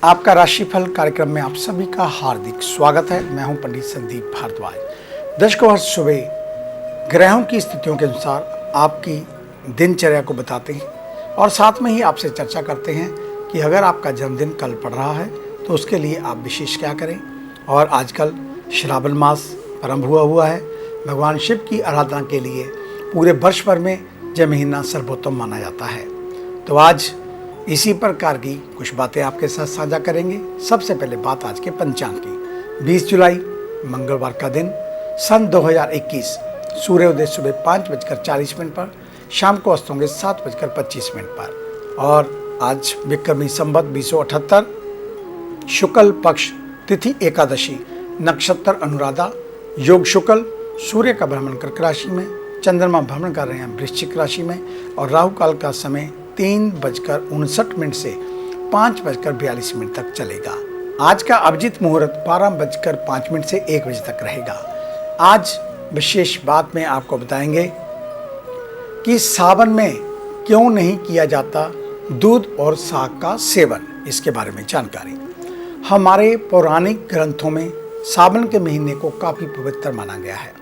आपका राशिफल कार्यक्रम में आप सभी का हार्दिक स्वागत है। मैं हूं पंडित संदीप भारद्वाज। दर्शकों, हर सुबह ग्रहों की स्थितियों के अनुसार आपकी दिनचर्या को बताते हैं और साथ में ही आपसे चर्चा करते हैं कि अगर आपका जन्मदिन कल पड़ रहा है तो उसके लिए आप विशेष क्या करें। और आजकल श्रावण मास प्रारंभ हुआ है। भगवान शिव की आराधना के लिए पूरे वर्ष भर में यह महीना सर्वोत्तम माना जाता है। तो आज इसी प्रकार की कुछ बातें आपके साथ साझा करेंगे। सबसे पहले बात आज के पंचांग की। 20 जुलाई मंगलवार का दिन, सन 2021, सूर्योदय सुबह 5:40 पर, शाम को अस्त होंगे 7:25 पर। और आज विक्रमी संवत 2078, शुक्ल पक्ष, तिथि एकादशी, नक्षत्र अनुराधा, योग शुक्ल, सूर्य का भ्रमण कर्क राशि में, चंद्रमा भ्रमण कर रहे हैं वृश्चिक राशि में और राहु काल का समय 3:59 से 5:42 तक चलेगा। आज का अभिजीत मुहूर्त 12:05 से 1 बजे तक रहेगा। आज विशेष बात में आपको बताएंगे कि सावन में क्यों नहीं किया जाता दूध और साग का सेवन, इसके बारे में जानकारी। हमारे पौराणिक ग्रंथों में सावन के महीने को काफ़ी पवित्र माना गया है।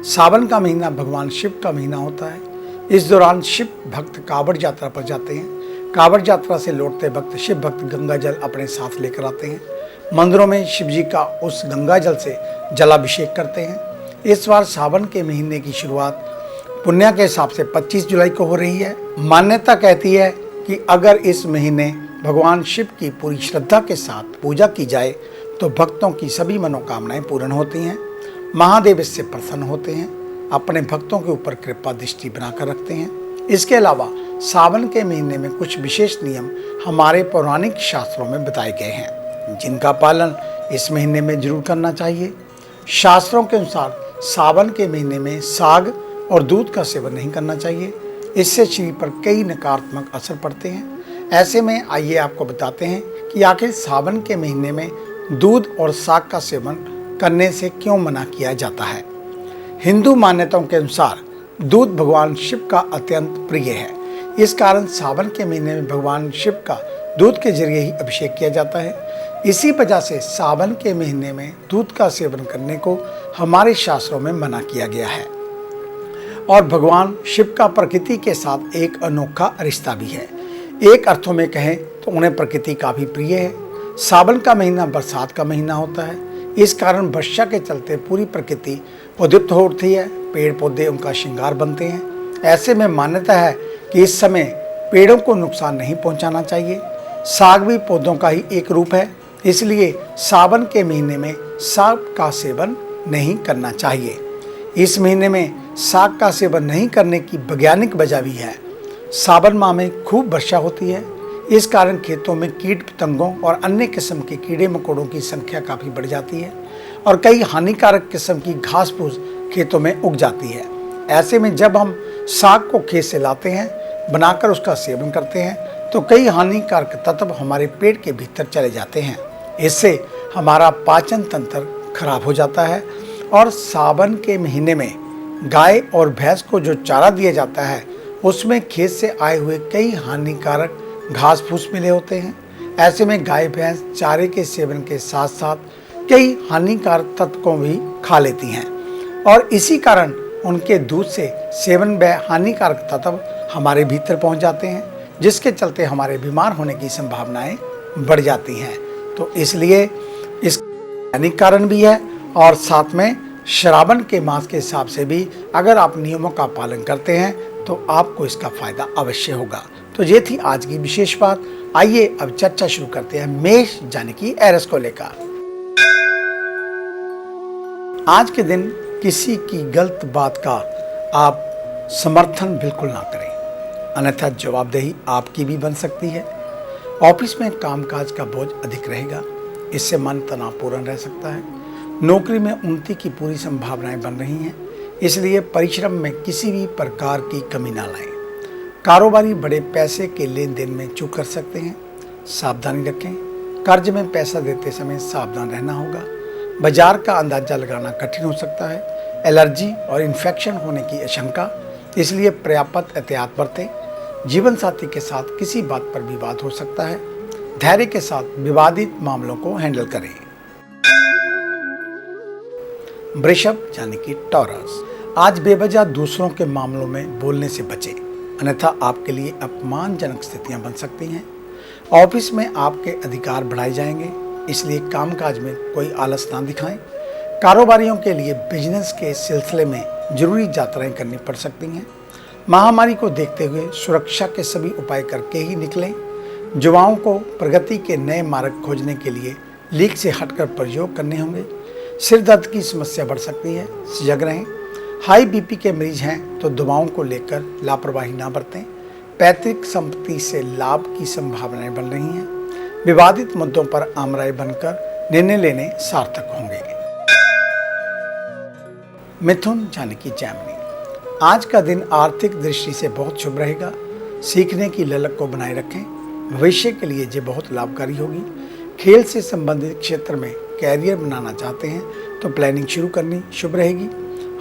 सावन का महीना भगवान शिव का महीना होता है। इस दौरान शिव भक्त कांवड़ यात्रा पर जाते हैं। कांवड़ यात्रा से लौटते वक्त शिव भक्त गंगा जल अपने साथ लेकर आते हैं। मंदिरों में शिव जी का उस गंगा जल से जलाभिषेक करते हैं। इस बार सावन के महीने की शुरुआत पुण्य के हिसाब से 25 जुलाई को हो रही है। मान्यता कहती है कि अगर इस महीने भगवान शिव की पूरी श्रद्धा के साथ पूजा की जाए तो भक्तों की सभी मनोकामनाएं पूर्ण होती हैं। महादेव इससे प्रसन्न होते हैं, अपने भक्तों के ऊपर कृपा दृष्टि बनाकर रखते हैं। इसके अलावा सावन के महीने में कुछ विशेष नियम हमारे पौराणिक शास्त्रों में बताए गए हैं, जिनका पालन इस महीने में जरूर करना चाहिए। शास्त्रों के अनुसार सावन के महीने में साग और दूध का सेवन नहीं करना चाहिए। इससे शरीर पर कई नकारात्मक असर पड़ते हैं। ऐसे में आइए आपको बताते हैं कि आखिर सावन के महीने में दूध और साग का सेवन करने से क्यों मना किया जाता है। हिंदू मान्यताओं के अनुसार दूध भगवान शिव का अत्यंत प्रिय है। इस कारण सावन के महीने में भगवान शिव का दूध के जरिए ही अभिषेक किया जाता है। इसी वजह से सावन के महीने में दूध का सेवन करने को हमारे शास्त्रों में मना किया गया है। और भगवान शिव का प्रकृति के साथ एक अनोखा रिश्ता भी है। एक अर्थों में कहें तो उन्हें प्रकृति काफ़ी प्रिय है। सावन का महीना बरसात का महीना होता है। इस कारण वर्षा के चलते पूरी प्रकृति उद्दीप्त हो उठती है। पेड़ पौधे उनका श्रृंगार बनते हैं। ऐसे में मान्यता है कि इस समय पेड़ों को नुकसान नहीं पहुंचाना चाहिए। साग भी पौधों का ही एक रूप है, इसलिए सावन के महीने में साग का सेवन नहीं करना चाहिए। इस महीने में साग का सेवन नहीं करने की वैज्ञानिक वजह भी है। सावन माह में खूब वर्षा होती है। इस कारण खेतों में कीट पतंगों और अन्य किस्म के कीड़े मकोड़ों की संख्या काफ़ी बढ़ जाती है और कई हानिकारक किस्म की घास फूस खेतों में उग जाती है। ऐसे में जब हम साग को खेत से लाते हैं, बनाकर उसका सेवन करते हैं तो कई हानिकारक तत्व हमारे पेट के भीतर चले जाते हैं। इससे हमारा पाचन तंत्र खराब हो जाता है। और सावन के महीने में गाय और भैंस को जो चारा दिया जाता है उसमें खेत से आए हुए कई हानिकारक घास फूस मिले होते हैं। ऐसे में गाय भैंस चारे के सेवन के साथ साथ कई हानिकारक तत्व को भी खा लेती हैं और इसी कारण उनके दूध से सेवन व हानिकारक तत्व हमारे भीतर पहुंच जाते हैं, जिसके चलते हमारे बीमार होने की संभावनाएं बढ़ जाती हैं। तो इसलिए इस वैज्ञानिक कारण भी है और साथ में श्रावण के मास के हिसाब से भी अगर आप नियमों का पालन करते हैं तो आपको इसका फायदा अवश्य होगा। तो ये थी आज की विशेष बात। आइए अब चर्चा शुरू करते हैं मेष यानी कि एरिस को लेकर। आज के दिन किसी की गलत बात का आप समर्थन बिल्कुल ना करें, अन्यथा जवाबदेही आपकी भी बन सकती है। ऑफिस में कामकाज का बोझ अधिक रहेगा, इससे मन तनावपूर्ण रह सकता है। नौकरी में उन्नति की पूरी संभावनाएं बन रही हैं, इसलिए परिश्रम में किसी भी प्रकार की कमी ना लाएं। कारोबारी बड़े पैसे के लेन देन में चूक कर सकते हैं, सावधानी रखें। कर्ज में पैसा देते समय सावधान रहना होगा। बाजार का अंदाजा लगाना कठिन हो सकता है। एलर्जी और इन्फेक्शन होने की आशंका, इसलिए पर्याप्त एहतियात बरतें। जीवन साथी के साथ किसी बात पर विवाद हो सकता है। धैर्य के साथ विवादित मामलों को हैंडल करें। वृषभ यानी कि टॉरस, आज बेवजह दूसरों के मामलों में बोलने से बचें, अन्यथा आपके लिए अपमानजनक स्थितियां बन सकती हैं। ऑफिस में आपके अधिकार बढ़ाए जाएंगे, इसलिए कामकाज में कोई आलस ना दिखाएं। कारोबारियों के लिए बिजनेस के सिलसिले में जरूरी यात्राएं करनी पड़ सकती हैं। महामारी को देखते हुए सुरक्षा के सभी उपाय करके ही निकलें। युवाओं को प्रगति के नए मार्ग खोजने के लिए लीक से हटकर प्रयोग करने होंगे। सिर दर्द की समस्या बढ़ सकती है, सजग रहें। हाई बीपी के मरीज हैं तो दवाओं को लेकर लापरवाही ना बरतें। पैतृक संपत्ति से लाभ की संभावनाएं बन रही हैं। विवादित मुद्दों पर आमराय बनकर निर्णय लेने सार्थक होंगे। मिथुन यानी कि जैमिनी, आज का दिन आर्थिक दृष्टि से बहुत शुभ रहेगा। सीखने की ललक को बनाए रखें, भविष्य के लिए ये बहुत लाभकारी होगी। खेल से संबंधित क्षेत्र में कैरियर बनाना चाहते हैं तो प्लानिंग शुरू करनी शुभ रहेगी।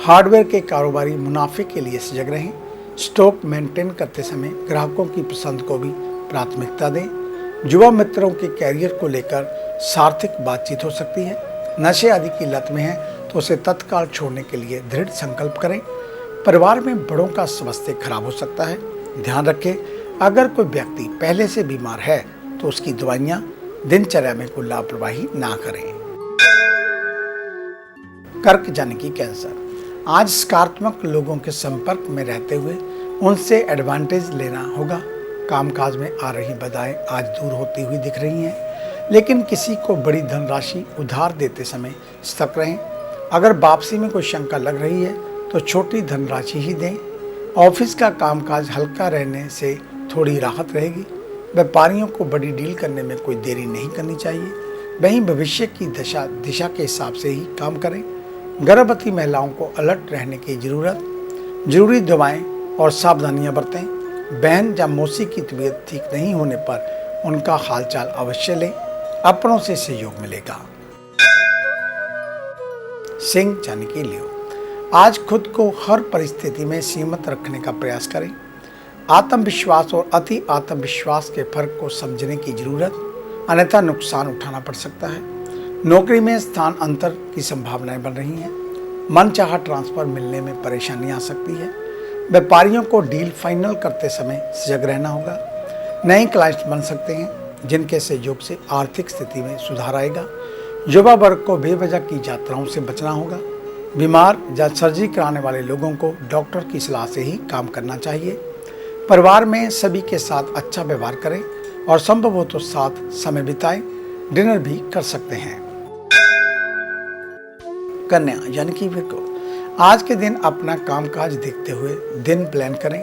हार्डवेयर के कारोबारी मुनाफे के लिए सजग रहें। स्टॉक मेंटेन करते समय ग्राहकों की पसंद को भी प्राथमिकता दें। युवा मित्रों के कैरियर को लेकर सार्थक बातचीत हो सकती है। नशे आदि की लत में है तो उसे तत्काल छोड़ने के लिए दृढ़ संकल्प करें। परिवार में बड़ों का स्वास्थ्य खराब हो सकता है, ध्यान रखें। अगर कोई व्यक्ति पहले से बीमार है तो उसकी दवाइयाँ दिनचर्या में कोई लापरवाही ना करें। कर्क यानी कि कैंसर, आज सकारात्मक लोगों के संपर्क में रहते हुए उनसे एडवांटेज लेना होगा। कामकाज में आ रही बाधाएं आज दूर होती हुई दिख रही हैं, लेकिन किसी को बड़ी धनराशि उधार देते समय सतर्क रहें। अगर वापसी में कोई शंका लग रही है तो छोटी धनराशि ही दें। ऑफिस का कामकाज हल्का रहने से थोड़ी राहत रहेगी। व्यापारियों को बड़ी डील करने में कोई देरी नहीं करनी चाहिए। वहीं भविष्य की दिशा के हिसाब से ही काम करें। गर्भवती महिलाओं को अलर्ट रहने की जरूरी दवाएं और सावधानियां बरतें। बहन या मौसी की तबीयत ठीक नहीं होने पर उनका हालचाल अवश्य लें, अपनों से सहयोग मिलेगा। सिंह यानी कि लियो, आज खुद को हर परिस्थिति में सीमित रखने का प्रयास करें। आत्मविश्वास और अति आत्मविश्वास के फर्क को समझने की जरूरत, अन्यथा नुकसान उठाना पड़ सकता है। नौकरी में स्थान अंतर की संभावनाएं बन रही हैं। मनचाहा ट्रांसफर मिलने में परेशानी आ सकती है। व्यापारियों को डील फाइनल करते समय सजग रहना होगा। नए क्लाइंट्स बन सकते हैं जिनके सहयोग से आर्थिक स्थिति में सुधार आएगा। युवा वर्ग को बेवजह की यात्राओं से बचना होगा। बीमार या सर्जरी कराने वाले लोगों को डॉक्टर की सलाह से ही काम करना चाहिए। परिवार में सभी के साथ अच्छा व्यवहार करें और संभव हो तो साथ समय बिताएं। डिनर भी कर सकते हैं। कन्या यानी कि विर्गो, आज के दिन अपना कामकाज देखते हुए दिन प्लान करें।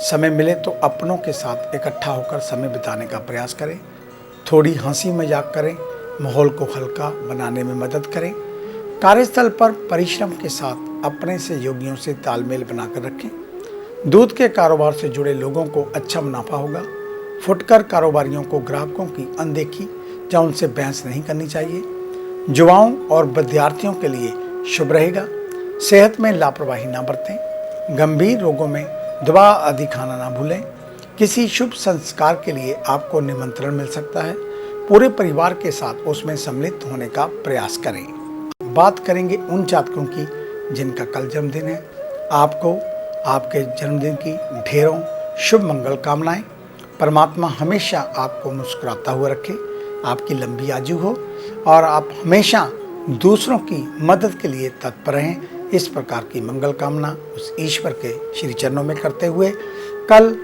समय मिले तो अपनों के साथ इकट्ठा होकर समय बिताने का प्रयास करें। थोड़ी हंसी मजाक करें, माहौल को हल्का बनाने में मदद करें। कार्यस्थल पर परिश्रम के साथ अपने सहयोगियों से तालमेल बनाकर रखें। दूध के कारोबार से जुड़े लोगों को अच्छा मुनाफा होगा। फुटकर कारोबारियों को ग्राहकों की अनदेखी या उनसे बहस नहीं करनी चाहिए। युवाओं और विद्यार्थियों के लिए शुभ रहेगा। सेहत में लापरवाही ना बरतें। गंभीर रोगों में दवा आदि खाना ना भूलें। किसी शुभ संस्कार के लिए आपको निमंत्रण मिल सकता है। पूरे परिवार के साथ उसमें सम्मिलित होने का प्रयास करें। बात करेंगे उन जातकों की जिनका कल जन्मदिन है। आपको आपके जन्मदिन की ढेरों शुभ मंगल कामनाएं। परमात्मा हमेशा आपको मुस्कुराता हुआ रखे, आपकी लंबी आयु हो और आप हमेशा दूसरों की मदद के लिए तत्पर रहें। इस प्रकार की मंगल कामना उस ईश्वर के श्री चरणों में करते हुए कल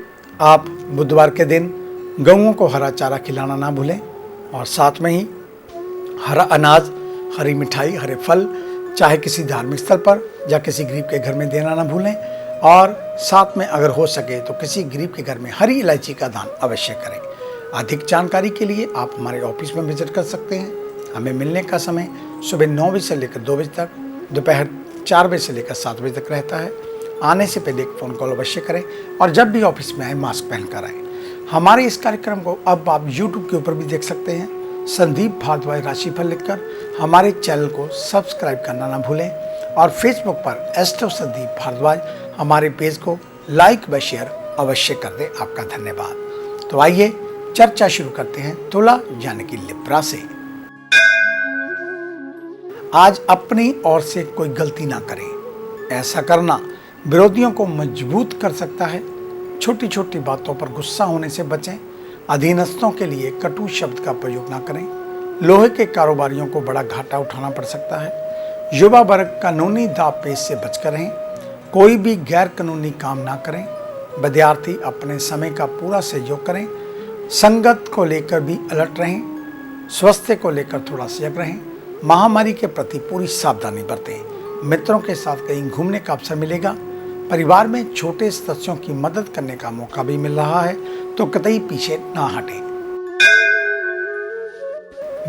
आप बुधवार के दिन गऊओं को हरा चारा खिलाना ना भूलें और साथ में ही हरा अनाज, हरी मिठाई, हरे फल चाहे किसी धार्मिक स्थल पर या किसी गरीब के घर में देना ना भूलें और साथ में अगर हो सके तो किसी गरीब के घर में हरी इलायची का दान अवश्य करें। अधिक जानकारी के लिए आप हमारे ऑफिस में विजिट कर सकते हैं। हमें मिलने का समय सुबह 9 बजे से लेकर 2 बजे तक, दोपहर 4 बजे से लेकर 7 बजे तक रहता है। आने से पहले एक फ़ोन कॉल अवश्य करें और जब भी ऑफिस में आए मास्क पहनकर आएँ। हमारे इस कार्यक्रम को अब आप YouTube के ऊपर भी देख सकते हैं। संदीप भारद्वाज राशिफल लिखकर हमारे चैनल को सब्सक्राइब करना ना भूलें और फेसबुक पर एस्ट्रो संदीप भारद्वाज हमारे पेज को लाइक व शेयर अवश्य कर दें। आपका धन्यवाद। तो आइए चर्चा शुरू करते हैं तुला यानी कि लिब्रा से। आज अपनी ओर से कोई गलती ना करें। ऐसा करना विरोधियों को मजबूत कर सकता है। छोटी छोटी बातों पर गुस्सा होने से बचें। अधीनस्थों के लिए कटु शब्द का प्रयोग ना करें। लोहे के कारोबारियों को बड़ा घाटा उठाना पड़ सकता है। युवा वर्ग कानूनी दाव पेच से बचकर रहें। कोई भी गैर कानूनी काम ना करें। विद्यार्थी अपने समय का पूरा सहयोग करें। संगत को लेकर भी अलर्ट रहें। स्वास्थ्य को लेकर थोड़ा सजग रहें। महामारी के प्रति पूरी सावधानी बरतें। मित्रों के साथ कहीं घूमने का अवसर मिलेगा। परिवार में छोटे सदस्यों की मदद करने का मौका भी मिल रहा है, तो कतई पीछे ना हटें।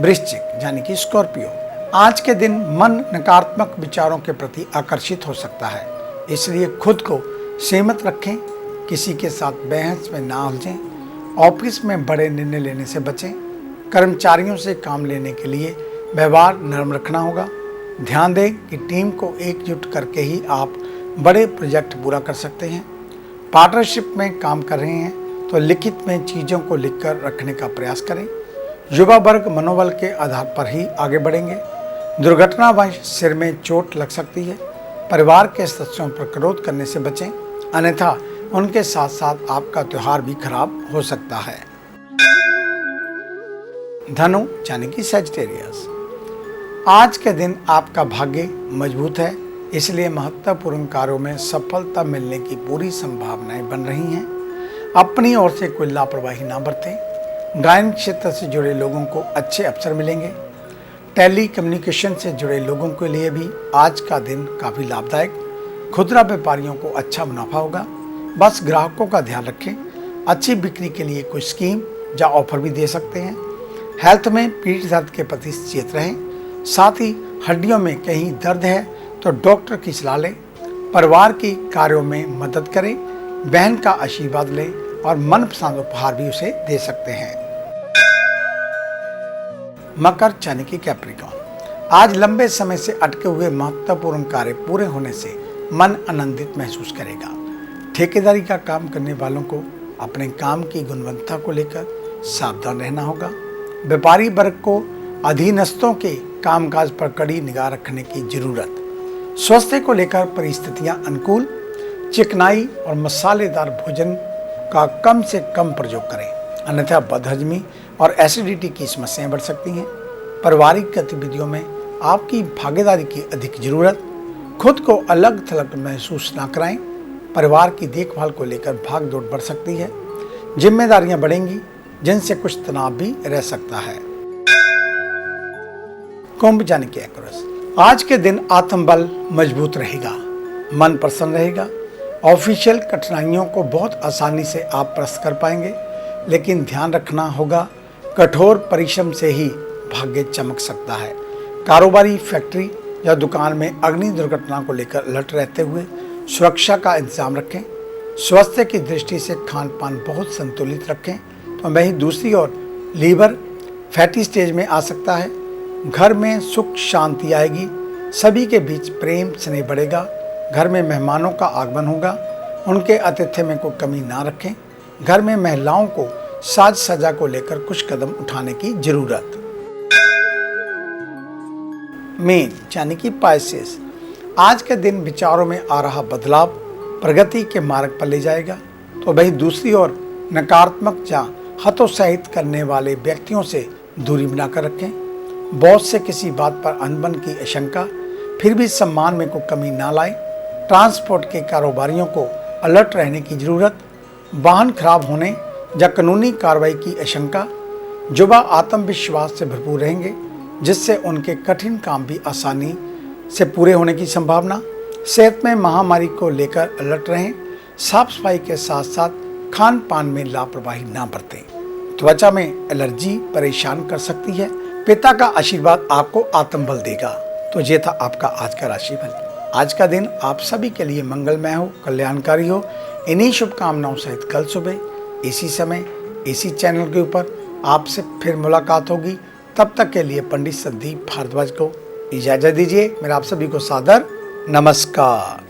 वृश्चिक यानी कि स्कॉर्पियो, आज के दिन मन नकारात्मक विचारों के प्रति आकर्षित हो सकता है, इसलिए खुद को सीमित रखें। किसी के साथ बहस में ना उलझें। ऑफिस में बड़े निर्णय लेने से बचें। कर्मचारियों से काम लेने के लिए व्यवहार नरम रखना होगा। ध्यान दें कि टीम को एकजुट करके ही आप बड़े प्रोजेक्ट पूरा कर सकते हैं। पार्टनरशिप में काम कर रहे हैं तो लिखित में चीज़ों को लिखकर रखने का प्रयास करें। युवा वर्ग मनोबल के आधार पर ही आगे बढ़ेंगे। दुर्घटनावश सिर में चोट लग सकती है। परिवार के सदस्यों पर क्रोध करने से बचें, अन्यथा उनके साथ साथ आपका त्योहार भी खराब हो सकता है। धनु यानी कि सैजिटेरियस, आज के दिन आपका भाग्य मजबूत है, इसलिए महत्वपूर्ण कार्यों में सफलता मिलने की पूरी संभावनाएं बन रही हैं। अपनी ओर से कोई लापरवाही ना बरतें। गायन क्षेत्र से जुड़े लोगों को अच्छे अवसर मिलेंगे। टेली कम्युनिकेशन से जुड़े लोगों के लिए भी आज का दिन काफ़ी लाभदायक। खुदरा व्यापारियों को अच्छा मुनाफा होगा। बस ग्राहकों का ध्यान रखें। अच्छी बिक्री के लिए कोई स्कीम या ऑफर भी दे सकते हैं। हेल्थ में पीठ दर्द के प्रति सचेत रहें। साथ ही हड्डियों में कहीं दर्द है तो डॉक्टर की सलाह लें। परिवार की कार्यों में मदद करें। बहन का आशीर्वाद लें और मनपसंद उपहार भी उसे दे सकते हैं। मकर यानी कि कैप्रिकॉर्न, आज लंबे समय से अटके हुए महत्वपूर्ण कार्य पूरे होने से मन आनंदित महसूस करेगा। ठेकेदारी का काम करने वालों को अपने काम की गुणवत्ता को लेकर सावधान रहना होगा। व्यापारी वर्ग को अधीनस्थों के कामकाज पर कड़ी निगाह रखने की जरूरत। स्वास्थ्य को लेकर परिस्थितियां अनुकूल। चिकनाई और मसालेदार भोजन का कम से कम प्रयोग करें, अन्यथा बदहजमी और एसिडिटी की समस्याएं बढ़ सकती हैं। पारिवारिक गतिविधियों में आपकी भागीदारी की अधिक जरूरत। खुद को अलग थलग महसूस ना कराएं। परिवार की देखभाल को लेकर भाग दौड़ बढ़ सकती है। जिम्मेदारियां बढ़ेंगी जिनसे कुछ तनाव भी रह सकता है। कुंभ यानी कि एक्वेरियस, आज के दिन आत्मबल मजबूत रहेगा। मन प्रसन्न रहेगा। ऑफिशियल कठिनाइयों को बहुत आसानी से आप प्रस्त कर पाएंगे, लेकिन ध्यान रखना होगा कठोर परिश्रम से ही भाग्य चमक सकता है। कारोबारी फैक्ट्री या दुकान में अग्नि दुर्घटना को लेकर अलर्ट रहते हुए सुरक्षा का इंतजाम रखें। स्वास्थ्य की दृष्टि से खान पान बहुत संतुलित रखें, तो वहीं दूसरी ओर लीवर फैटी स्टेज में आ सकता है। घर में सुख शांति आएगी। सभी के बीच प्रेम स्नेह बढ़ेगा। घर में मेहमानों का आगमन होगा। उनके आतिथ्य में कोई कमी ना रखें। घर में महिलाओं को साज सज्जा को लेकर कुछ कदम उठाने की जरूरत। मीन यानी कि पाइसेस, आज के दिन विचारों में आ रहा बदलाव प्रगति के मार्ग पर ले जाएगा, तो वहीं दूसरी ओर नकारात्मक या हतोत्साहित करने वाले व्यक्तियों से दूरी बनाकर रखें। बॉस से किसी बात पर अनबन की आशंका, फिर भी सम्मान में कोई कमी ना लाएं। ट्रांसपोर्ट के कारोबारियों को अलर्ट रहने की जरूरत। वाहन खराब होने या कानूनी कार्रवाई की आशंका। युवा आत्मविश्वास से भरपूर रहेंगे, जिससे उनके कठिन काम भी आसानी से पूरे होने की संभावना। सेहत में महामारी को लेकर अलर्ट रहें। साफ सफाई के साथ साथ खान पान में लापरवाही ना बरतें। त्वचा में एलर्जी परेशान कर सकती है। पिता का आशीर्वाद आपको आत्मबल देगा। तो ये था आपका आज का राशिफल। आज का दिन आप सभी के लिए मंगलमय हो, कल्याणकारी हो। इन्हीं शुभकामनाओं सहित कल सुबह इसी समय इसी चैनल के ऊपर आपसे फिर मुलाकात होगी। तब तक के लिए पंडित संदीप भारद्वाज को इजाज़त दीजिए। मेरा आप सभी को सादर नमस्कार।